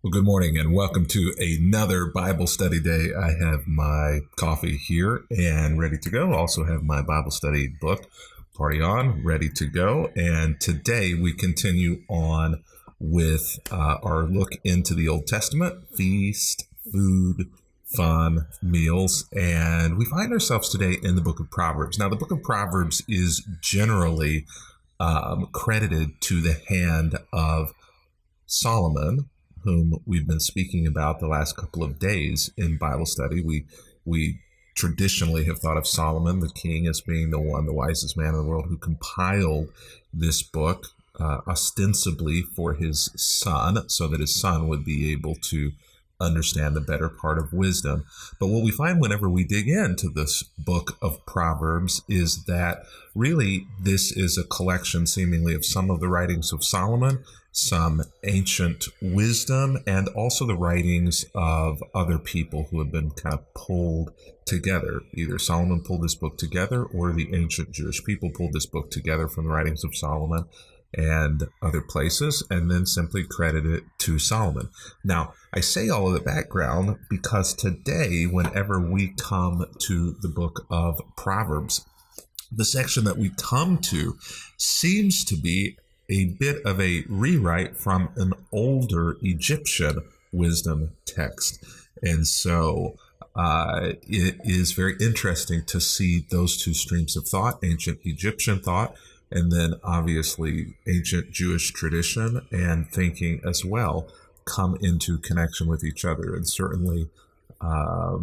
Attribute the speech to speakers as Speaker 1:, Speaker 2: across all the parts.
Speaker 1: Well, good morning and welcome to another Bible study day. I have my coffee here and ready to go. Also have my Bible study book, PartyOn, ready to go. And today we continue on with our look into the Old Testament, feast, food, fun, meals. And we find ourselves today in the book of Proverbs. Now, the book of Proverbs is generally credited to the hand of Solomon, whom we've been speaking about the last couple of days in Bible study. We traditionally have thought of Solomon, the king, as being the wisest man in the world, who compiled this book ostensibly for his son, so that his son would be able to understand the better part of wisdom. But what we find whenever we dig into this book of Proverbs is that really this is a collection seemingly of some of the writings of Solomon, some ancient wisdom, and also the writings of other people who have been kind of pulled together. Either Solomon pulled this book together or the ancient Jewish people pulled this book together from the writings of Solomon and other places, and then simply credit it to Solomon. Now, I say all of the background because today, whenever we come to the book of Proverbs, the section that we come to seems to be a bit of a rewrite from an older Egyptian wisdom text. And so it is very interesting to see those two streams of thought, ancient Egyptian thought, and then obviously ancient Jewish tradition and thinking as well, come into connection with each other. And certainly a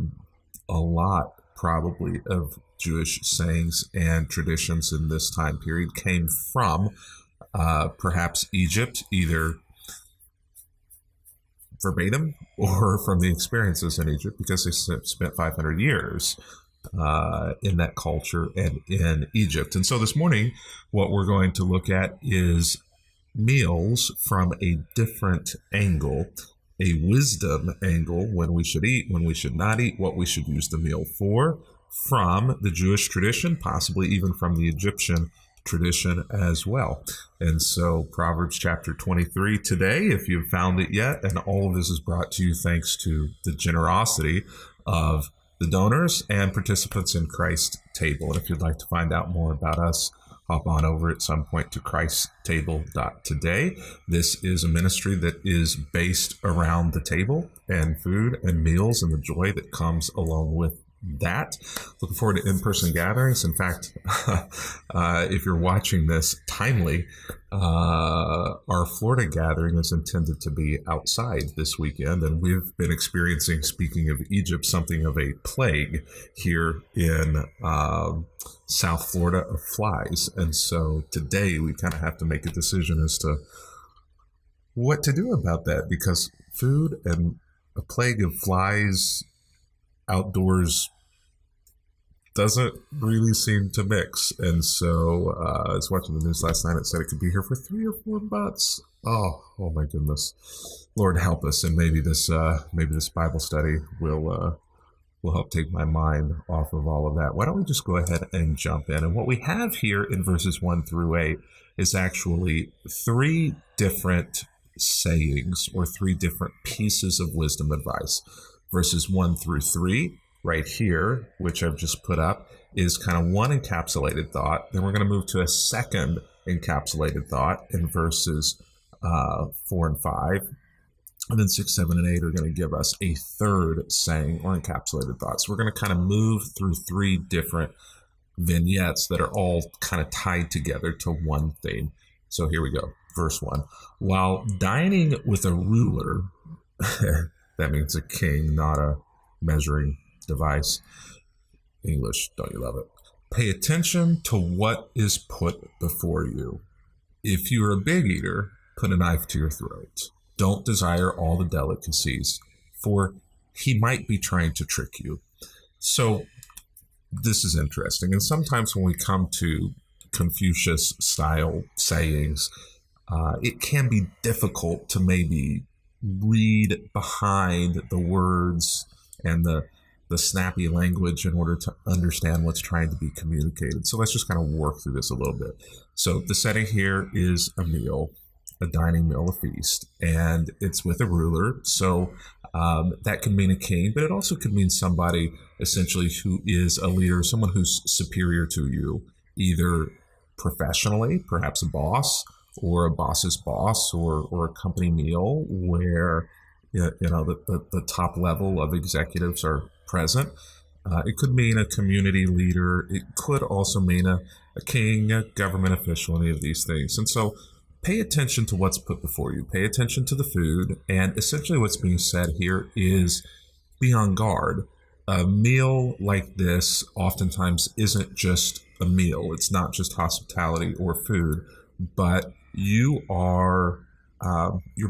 Speaker 1: lot probably of Jewish sayings and traditions in this time period came from perhaps Egypt, either verbatim or from the experiences in Egypt, because they spent 500 years in that culture and in Egypt. And so this morning, what we're going to look at is meals from a different angle, a wisdom angle, when we should eat, when we should not eat, what we should use the meal for, from the Jewish tradition, possibly even from the Egyptian tradition as well. And so Proverbs chapter 23 today, if you've found it yet, and all of this is brought to you thanks to the generosity of the donors and participants in Christ's Table. And if you'd like to find out more about us, hop on over at some point to christtable.today. This is a ministry that is based around the table and food and meals and the joy that comes along with that. Looking forward to in-person gatherings. In fact, if you're watching this timely, our Florida gathering is intended to be outside this weekend, and we've been experiencing, speaking of Egypt, something of a plague here in South Florida of flies. And so today we kind of have to make a decision as to what to do about that, because food and a plague of flies outdoors doesn't really seem to mix. And so I was watching the news last night. It said it could be here for 3 or 4 months. Oh my goodness. Lord help us. And maybe this Bible study will help take my mind off of all of that. Why don't we just go ahead and jump in? And what we have here in verses 1 through 8 is actually 3 different sayings or 3 different pieces of wisdom advice. Verses 1 through 3, right here, which I've just put up, is kind of one encapsulated thought. Then we're going to move to a second encapsulated thought in verses 4 and 5. And then 6, 7, and 8 are going to give us a third saying or encapsulated thought. So we're going to kind of move through 3 different vignettes that are all kind of tied together to one theme. So here we go. Verse 1. While dining with a ruler, that means a king, not a measuring device. English, don't you love it? Pay attention to what is put before you. If you are a big eater, put a knife to your throat. Don't desire all the delicacies, for he might be trying to trick you. So this is interesting. And sometimes when we come to Confucius-style sayings, it can be difficult to maybe read behind the words and the snappy language in order to understand what's trying to be communicated. So let's just kind of work through this a little bit. So the setting here is a meal. a dining meal, a feast, and it's with a ruler. So that can mean a king, but it also could mean somebody essentially who is a leader, someone who's superior to you, either professionally, perhaps a boss or a boss's boss, or a company meal where the top level of executives are present. It could mean a community leader. It could also mean a king, a government official, any of these things. And so pay attention to what's put before you. Pay attention to the food. And essentially what's being said here is be on guard. A meal like this oftentimes isn't just a meal. It's not just hospitality or food, but you're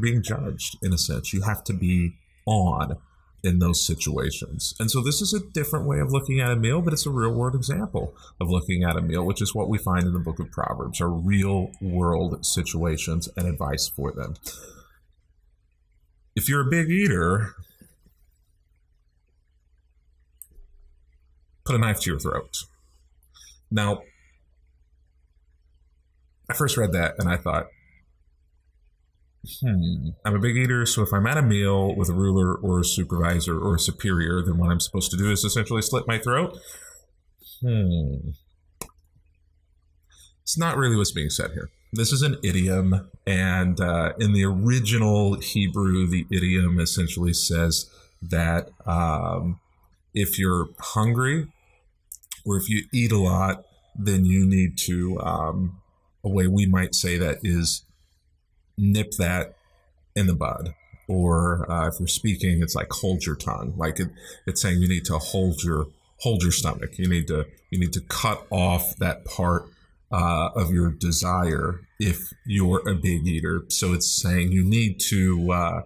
Speaker 1: being judged in a sense. You have to be on in those situations. And so this is a different way of looking at a meal, but it's a real world example of looking at a meal, which is what we find in the book of Proverbs, are real world situations and advice for them. If you're a big eater, put a knife to your throat. Now, I first read that and I thought, I'm a big eater, so if I'm at a meal with a ruler or a supervisor or a superior, then what I'm supposed to do is essentially slit my throat? It's not really what's being said here. This is an idiom, and in the original Hebrew, the idiom essentially says that if you're hungry or if you eat a lot, then you need to, a way we might say that is nip that in the bud. Or if you're speaking, it's like hold your tongue. Like it's saying you need to hold your stomach. You need to cut off that part of your desire if you're a big eater. So it's saying you need to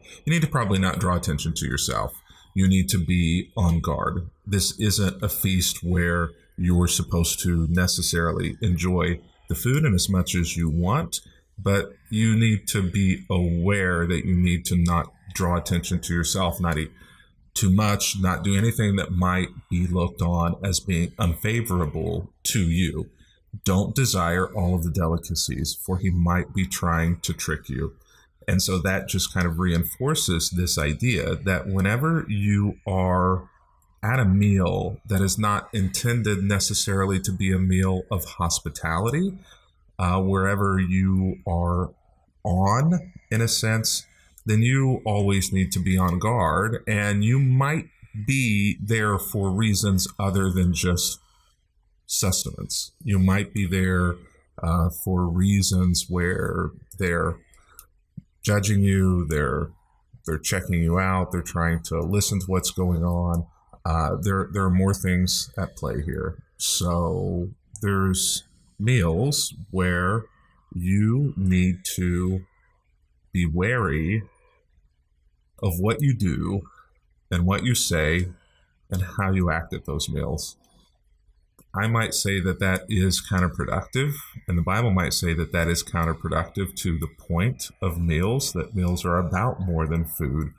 Speaker 1: probably not draw attention to yourself. You need to be on guard. This isn't a feast where you're supposed to necessarily enjoy the food in as much as you want, but you need to be aware that you need to not draw attention to yourself, not eat too much, not do anything that might be looked on as being unfavorable to you. Don't desire all of the delicacies, for he might be trying to trick you. And so that just kind of reinforces this idea that whenever you are at a meal that is not intended necessarily to be a meal of hospitality, wherever you are on, in a sense, then you always need to be on guard, and you might be there for reasons other than just sustenance. You might be there for reasons where they're judging you, they're checking you out, they're trying to listen to what's going on. There are more things at play here. So there's meals where you need to be wary of what you do and what you say and how you act at those meals. I might say that that is counterproductive, and the Bible might say that that is counterproductive to the point of meals, that meals are about more than food.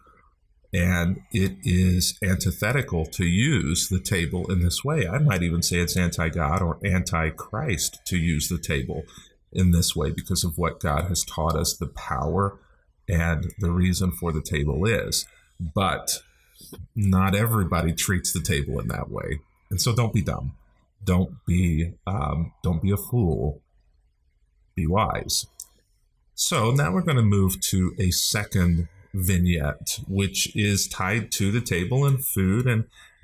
Speaker 1: And it is antithetical to use the table in this way. I might even say it's anti-God or anti-Christ to use the table in this way because of what God has taught us the power and the reason for the table is. But not everybody treats the table in that way. And so don't be dumb. Don't be a fool. Be wise. So now we're going to move to a second vignette, which is tied to the table and food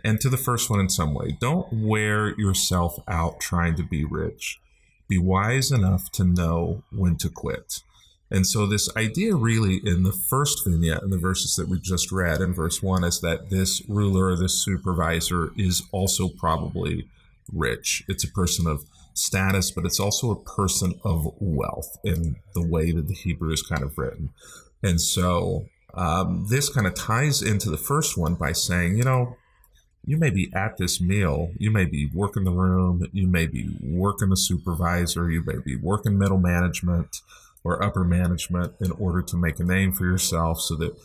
Speaker 1: and to the first one in some way. Don't wear yourself out trying to be rich. Be wise enough to know when to quit. And so this idea really in the first vignette, in the verses that we just read in verse 1, is that this ruler or this supervisor is also probably rich. It's a person of status, but it's also a person of wealth in the way that the Hebrew is kind of written. And so this kind of ties into the first one by saying, you may be at this meal, you may be working the room, you may be working the supervisor, you may be working middle management or upper management in order to make a name for yourself so that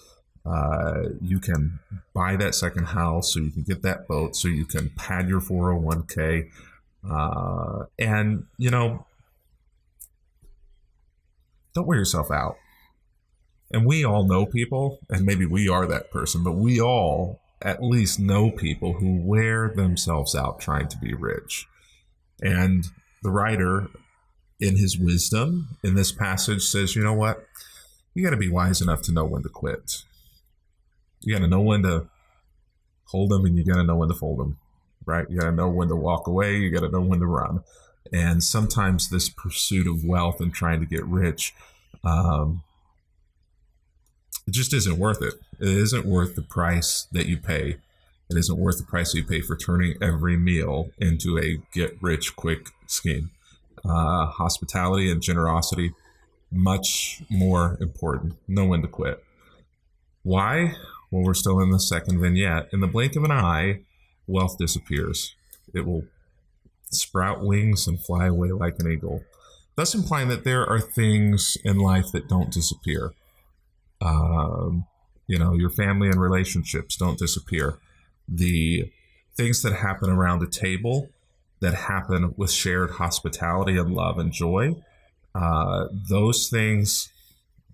Speaker 1: you can buy that second house, so you can get that boat, so you can pad your 401k. And, don't wear yourself out. And we all know people, and maybe we are that person, but we all at least know people who wear themselves out trying to be rich. And the writer, in his wisdom in this passage, says, you know what? You got to be wise enough to know when to quit. You got to know when to hold them, and you got to know when to fold them, right? You got to know when to walk away. You got to know when to run. And sometimes this pursuit of wealth and trying to get rich, it just isn't worth it. It isn't worth the price that you pay. It isn't worth the price that you pay for turning every meal into a get-rich-quick scheme. Hospitality and generosity, much more important. Know when to quit. Why? Well, we're still in the second vignette. In the blink of an eye, wealth disappears. It will sprout wings and fly away like an eagle, thus implying that there are things in life that don't disappear. Your family and relationships don't disappear. The things that happen around a table, that happen with shared hospitality and love and joy, those things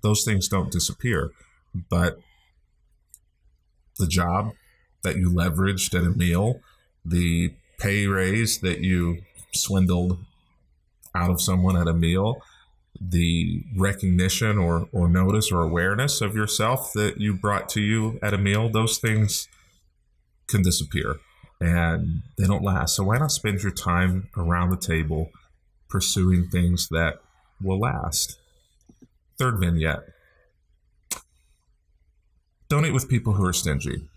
Speaker 1: don't disappear. But the job that you leveraged at a meal, the pay raise that you swindled out of someone at a meal, the recognition or notice or awareness of yourself that you brought to you at a meal, those things can disappear and they don't last. So why not spend your time around the table pursuing things that will last? Third vignette. Don't eat with people who are stingy.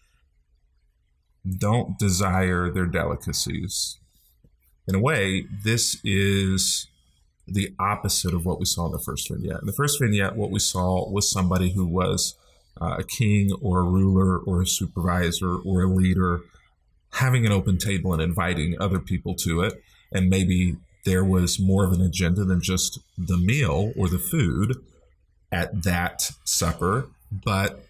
Speaker 1: Don't desire their delicacies. In a way, this is the opposite of what we saw in the first vignette. In the first vignette, what we saw was somebody who was a king or a ruler or a supervisor or a leader having an open table and inviting other people to it. And maybe there was more of an agenda than just the meal or the food at that supper, but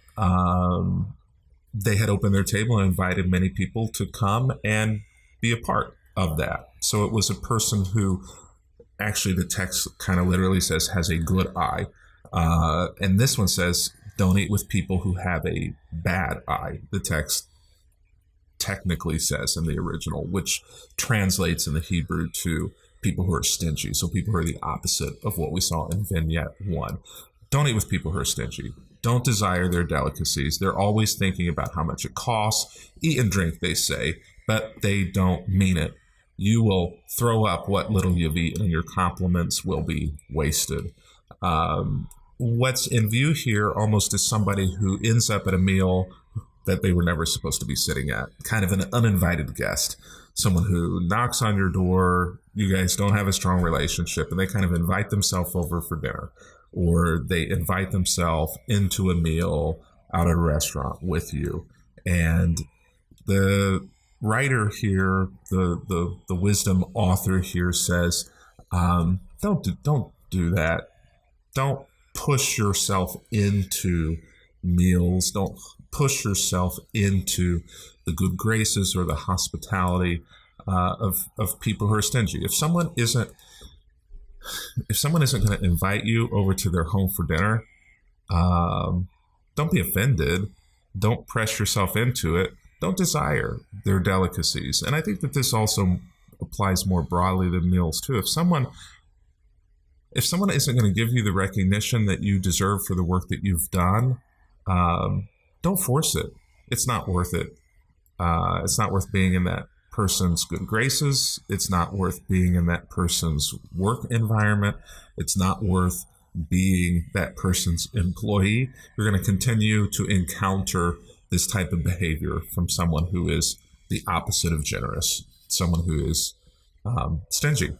Speaker 1: they had opened their table and invited many people to come and be a part of that. So it was a person who, actually the text kind of literally says, has a good eye. And this one says, don't eat with people who have a bad eye. The text technically says in the original, which translates in the Hebrew to people who are stingy. So people who are the opposite of what we saw in vignette 1. Don't eat with people who are stingy. Don't desire their delicacies. They're always thinking about how much it costs. Eat and drink, they say, but they don't mean it. You will throw up what little you've eaten, and your compliments will be wasted. What's in view here almost is somebody who ends up at a meal that they were never supposed to be sitting at, kind of an uninvited guest, someone who knocks on your door, you guys don't have a strong relationship, and they kind of invite themselves over for dinner, or they invite themselves into a meal out at a restaurant with you. And the writer here, the wisdom author here says, don't do that. Don't push yourself into meals. Don't push yourself into the good graces or the hospitality of people who are stingy. If someone isn't going to invite you over to their home for dinner, don't be offended. Don't press yourself into it. Don't desire their delicacies. And I think that this also applies more broadly to meals too. If someone isn't going to give you the recognition that you deserve for the work that you've done, don't force it. It's not worth it. It's not worth being in that person's good graces. It's not worth being in that person's work environment. It's not worth being that person's employee. You're going to continue to encounter this type of behavior from someone who is the opposite of generous, someone who is stingy.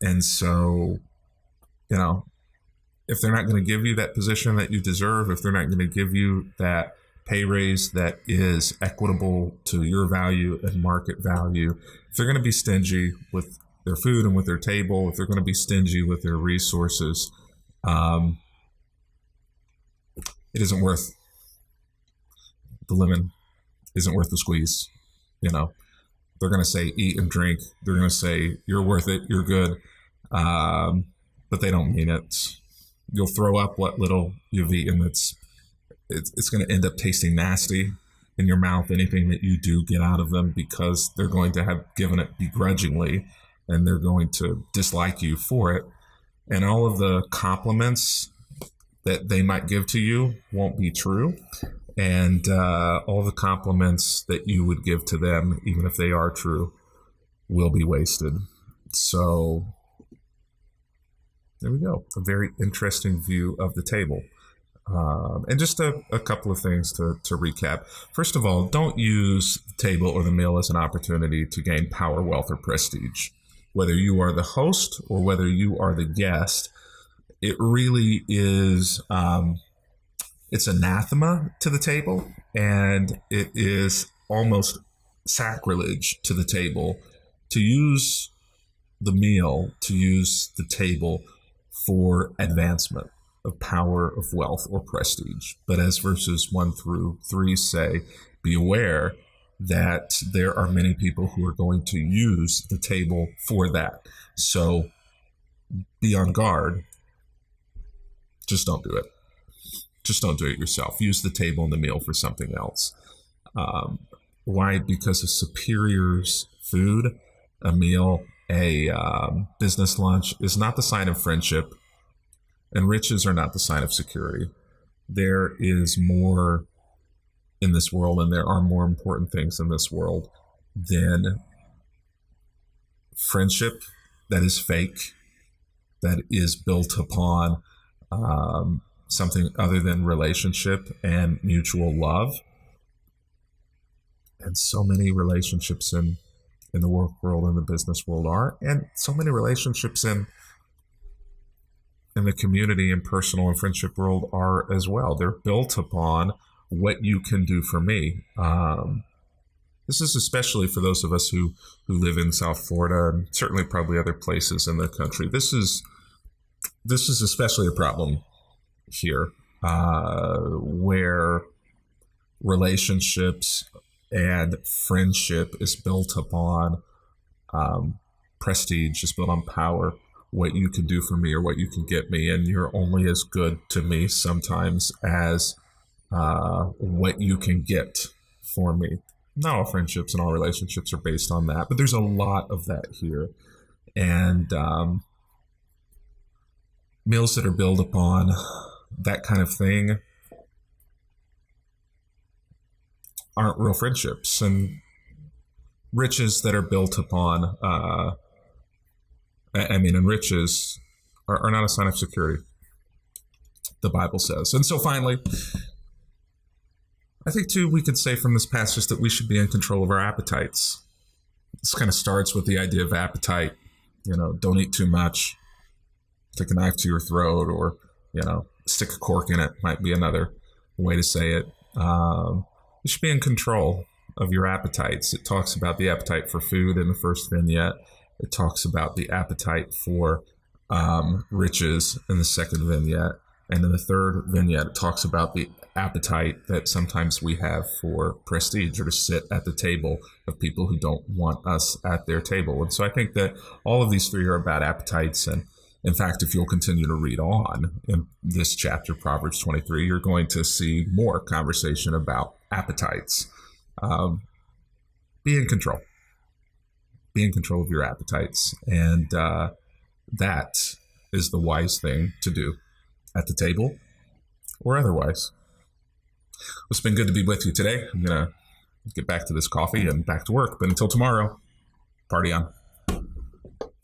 Speaker 1: And so, if they're not going to give you that position that you deserve, if they're not going to give you that pay raise that is equitable to your value and market value, if they're going to be stingy with their food and with their table, if they're going to be stingy with their resources, it isn't worth the lemon, isn't worth the squeeze. They're going to say eat and drink. They're going to say you're worth it, you're good, but they don't mean it. You'll throw up what little you've eaten. It's it's going to end up tasting nasty in your mouth, anything that you do get out of them, because they're going to have given it begrudgingly and they're going to dislike you for it. And all of the compliments that they might give to you won't be true. And all the compliments that you would give to them, even if they are true, will be wasted. So there we go. A very interesting view of the table. And just a couple of things to recap. First of all, don't use the table or the meal as an opportunity to gain power, wealth, or prestige. Whether you are the host or whether you are the guest, it really is, it's anathema to the table, and it is almost sacrilege to the table to use the meal, to use the table for advancement of power, of wealth, or prestige. But as verses 1 through 3 say, be aware that there are many people who are going to use the table for that. So be on guard. Just don't do it. Just don't do it yourself. Use the table and the meal for something else. Why? Because a superior's food, a meal, a business lunch is not the sign of friendship, and riches are not the sign of security. There is more in this world, and there are more important things in this world than friendship that is fake, that is built upon something other than relationship and mutual love. And so many relationships in the work world and the business world are, and so many relationships in the community and personal and friendship world are as well. They're built upon what you can do for me. This is especially for those of us who live in South Florida, and certainly probably other places in the country. This is especially a problem here, where relationships and friendship is built upon prestige, is built on power, what you can do for me or what you can get me, and you're only as good to me sometimes as what you can get for me. Not all friendships and all relationships are based on that, but there's a lot of that here. And meals that are built upon that kind of thing aren't real friendships, and riches that are built upon and riches are not a sign of security, the Bible says. And so finally, I think too, we could say from this passage that we should be in control of our appetites. This kind of starts with the idea of appetite. Don't eat too much, stick a knife to your throat, or, stick a cork in it might be another way to say it. You should be in control of your appetites. It talks about the appetite for food in the first vignette. It talks about the appetite for riches in the second vignette. And in the third vignette, it talks about the appetite that sometimes we have for prestige, or to sit at the table of people who don't want us at their table. And so I think that all of these three are about appetites. And in fact, if you'll continue to read on in this chapter, Proverbs 23, you're going to see more conversation about appetites. Be in control. Be in control of your appetites. And that is the wise thing to do at the table or otherwise. It's been good to be with you today. I'm going to get back to this coffee and back to work. But until tomorrow, party on.